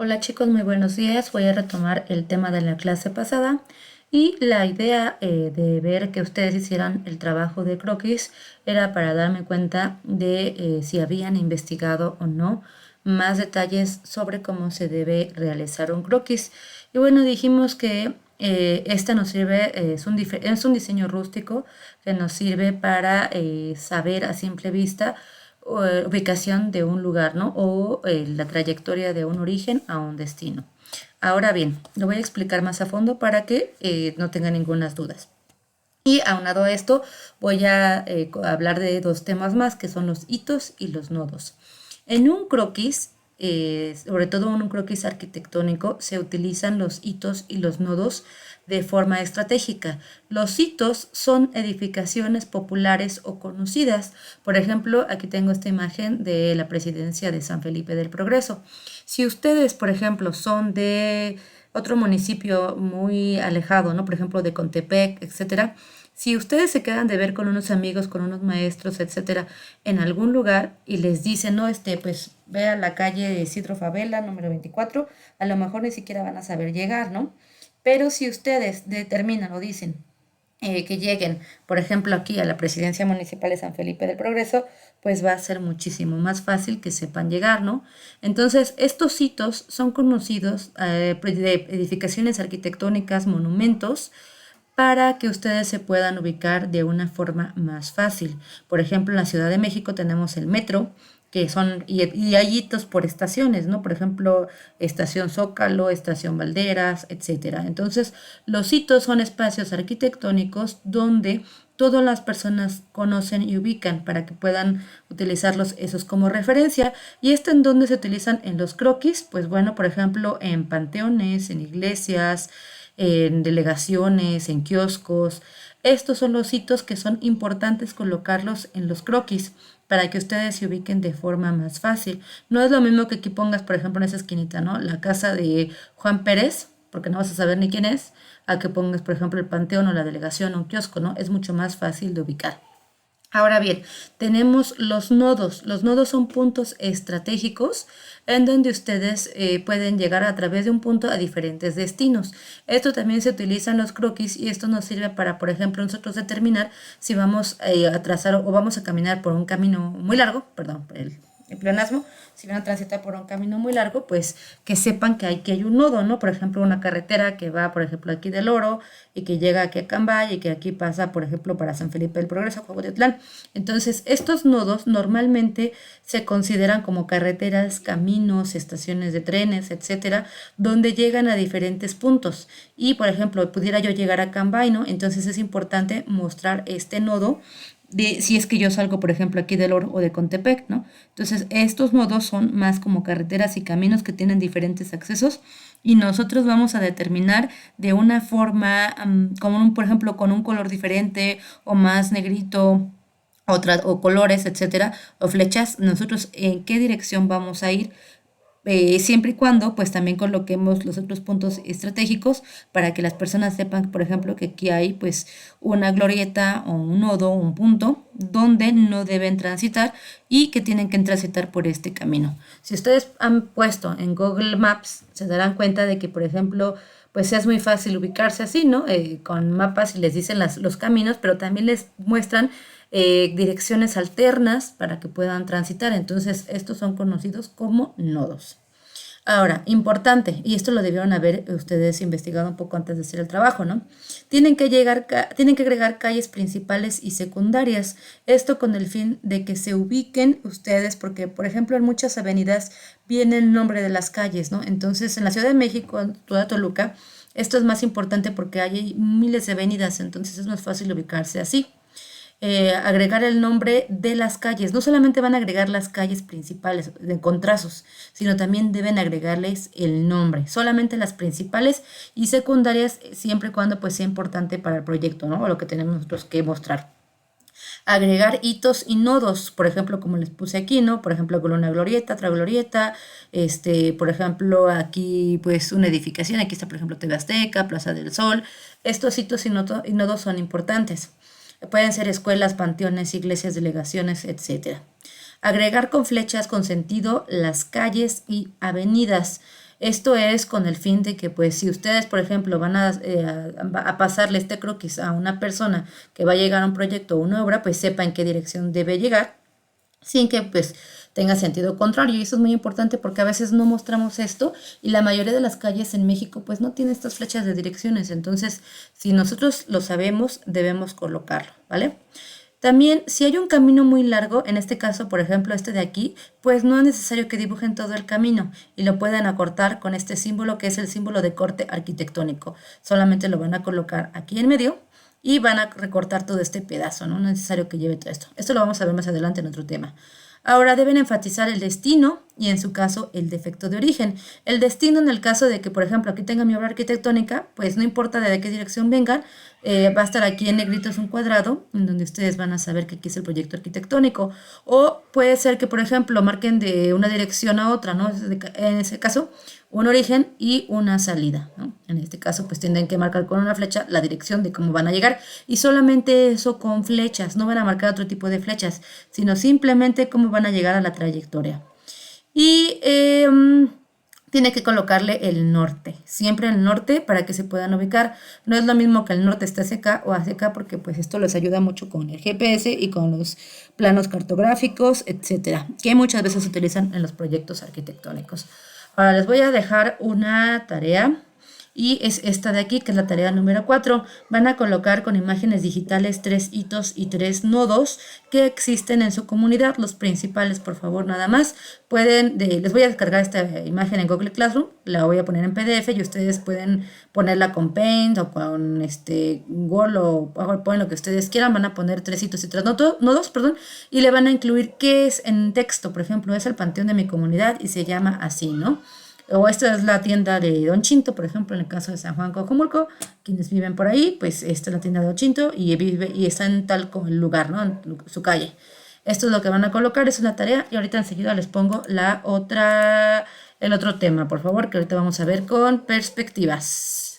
Hola chicos, muy buenos días. Voy a retomar el tema de la clase pasada y la idea de ver que ustedes hicieran el trabajo de croquis era para darme cuenta de si habían investigado o no más detalles sobre cómo se debe realizar un croquis. Y bueno, dijimos que este nos sirve, es un diseño rústico que nos sirve para saber a simple vista ubicación de un lugar, ¿no? O la trayectoria de un origen a un destino. Ahora bien, lo voy a explicar más a fondo para que no tengan ninguna dudas. Y aunado a esto, voy a hablar de dos temas más, que son los hitos y los nodos. En un croquis, sobre todo en un croquis arquitectónico, se utilizan los hitos y los nodos de forma estratégica. Los hitos son edificaciones populares o conocidas. Por ejemplo, aquí tengo esta imagen de la presidencia de San Felipe del Progreso. Si ustedes, por ejemplo, son de otro municipio muy alejado, ¿no? Por ejemplo, de Contepec, etcétera. Si ustedes se quedan de ver con unos amigos, con unos maestros, etcétera, en algún lugar y les dicen, no, pues ve a la calle Isidro Favela, número 24, a lo mejor ni siquiera van a saber llegar, ¿no? Pero si ustedes determinan o dicen que lleguen, por ejemplo, aquí a la presidencia municipal de San Felipe del Progreso, pues va a ser muchísimo más fácil que sepan llegar, ¿no? Entonces, estos sitios son conocidos de edificaciones arquitectónicas, monumentos, para que ustedes se puedan ubicar de una forma más fácil. Por ejemplo, en la Ciudad de México tenemos el metro, que son, y hay hitos por estaciones, ¿no? Por ejemplo, estación Zócalo, estación Valderas, etcétera. Entonces, los hitos son espacios arquitectónicos donde todas las personas conocen y ubican para que puedan utilizarlos esos como referencia. ¿Y esto en dónde se utilizan? En los croquis, pues bueno, por ejemplo, en panteones, en iglesias, en delegaciones, en kioscos. Estos son los hitos que son importantes colocarlos en los croquis para que ustedes se ubiquen de forma más fácil. No es lo mismo que aquí pongas, por ejemplo, en esa esquinita, ¿no? La casa de Juan Pérez, porque no vas a saber ni quién es, a que pongas, por ejemplo, el panteón o la delegación o un kiosco, ¿no? Es mucho más fácil de ubicar. Ahora bien, tenemos los nodos. Los nodos son puntos estratégicos en donde ustedes pueden llegar a través de un punto a diferentes destinos. Esto también se utiliza en los croquis y esto nos sirve para, por ejemplo, nosotros determinar si vamos a trazar o vamos a caminar por un camino muy largo, perdón, el pleonasmo, si van a transitar por un camino muy largo, pues que sepan que hay un nodo, ¿no? Por ejemplo, una carretera que va, por ejemplo, aquí del Oro y que llega aquí a Cambay y que aquí pasa, por ejemplo, para San Felipe del Progreso, Cuautitlán. Entonces, estos nodos normalmente se consideran como carreteras, caminos, estaciones de trenes, etcétera, donde llegan a diferentes puntos. Y, por ejemplo, pudiera yo llegar a Cambay, ¿no? Entonces es importante mostrar este nodo de si es que yo salgo, por ejemplo, aquí del Oro o de Contepec, ¿no? Entonces, estos nodos son más como carreteras y caminos que tienen diferentes accesos y nosotros vamos a determinar de una forma, como por ejemplo, con un color diferente o más negrito o colores, etcétera, o flechas, nosotros en qué dirección vamos a ir, siempre y cuando pues también coloquemos los otros puntos estratégicos para que las personas sepan, por ejemplo, que aquí hay pues una glorieta o un nodo, un punto donde no deben transitar y que tienen que transitar por este camino. Si ustedes han puesto en Google Maps, se darán cuenta de que, por ejemplo, pues es muy fácil ubicarse así, ¿no? Con mapas y les dicen los caminos, pero también les muestran direcciones alternas para que puedan transitar. Entonces, estos son conocidos como nodos. Ahora, importante, y esto lo debieron haber ustedes investigado un poco antes de hacer el trabajo, ¿no? Tienen que agregar calles principales y secundarias. Esto con el fin de que se ubiquen ustedes, porque, por ejemplo, en muchas avenidas viene el nombre de las calles, ¿no? Entonces, en la Ciudad de México, en toda Toluca, esto es más importante porque hay miles de avenidas, entonces es más fácil ubicarse así. Agregar el nombre de las calles. No solamente van a agregar las calles principales con trazos, sino también deben agregarles el nombre. Solamente las principales y secundarias, siempre y cuando pues sea importante para el proyecto, ¿no? O lo que tenemos nosotros que mostrar. Agregar hitos y nodos, por ejemplo, como les puse aquí, ¿no? Por ejemplo, con una glorieta, otra glorieta, por ejemplo, aquí pues una edificación, aquí está, por ejemplo, TV Azteca, Plaza del Sol. Estos hitos y nodos son importantes. Pueden ser escuelas, panteones, iglesias, delegaciones, etcétera. Agregar con flechas con sentido las calles y avenidas. Esto es con el fin de que, pues, si ustedes, por ejemplo, van a pasarle este croquis a una persona que va a llegar a un proyecto o una obra, pues sepa en qué dirección debe llegar, sin que, pues, tenga sentido contrario. Y eso es muy importante porque a veces no mostramos esto y la mayoría de las calles en México, pues, no tiene estas flechas de direcciones. Entonces, si nosotros lo sabemos, debemos colocarlo, ¿vale? También, si hay un camino muy largo, en este caso, por ejemplo, este de aquí, pues no es necesario que dibujen todo el camino y lo pueden acortar con este símbolo que es el símbolo de corte arquitectónico. Solamente lo van a colocar aquí en medio y van a recortar todo este pedazo, ¿no? No es necesario que lleve todo esto. Esto lo vamos a ver más adelante en otro tema. Ahora deben enfatizar el destino y en su caso el defecto de origen. El destino en el caso de que, por ejemplo, aquí tenga mi obra arquitectónica, pues no importa de qué dirección vengan, va a estar aquí en negritos un cuadrado en donde ustedes van a saber que aquí es el proyecto arquitectónico. O puede ser que, por ejemplo, marquen de una dirección a otra, ¿no? En ese caso, un origen y una salida, ¿no? En este caso, pues tienen que marcar con una flecha la dirección de cómo van a llegar y solamente eso con flechas, no van a marcar otro tipo de flechas, sino simplemente cómo van a llegar a la trayectoria. Y tiene que colocarle el norte, siempre el norte para que se puedan ubicar. No es lo mismo que el norte esté hacia acá o hacia acá porque pues esto les ayuda mucho con el GPS y con los planos cartográficos, etcétera, que muchas veces se utilizan en los proyectos arquitectónicos. Ahora les voy a dejar una tarea y es esta de aquí, que es la tarea número 4. Van a colocar con imágenes digitales 3 hitos y 3 nodos que existen en su comunidad, los principales, por favor, nada más. Les voy a descargar esta imagen en Google Classroom, la voy a poner en PDF y ustedes pueden ponerla con Paint o con Word o PowerPoint, lo que ustedes quieran. Van a poner 3 hitos y 3 nodos, perdón, y le van a incluir qué es en texto. Por ejemplo, es el panteón de mi comunidad y se llama así, ¿no? O esta es la tienda de Don Chinto, por ejemplo, en el caso de San Juan Cojomulco, quienes viven por ahí, pues esta es la tienda de Don Chinto y está en tal como el lugar, ¿no? En su calle. Esto es lo que van a colocar, es una tarea y ahorita enseguida les pongo el otro tema, por favor, que ahorita vamos a ver con perspectivas.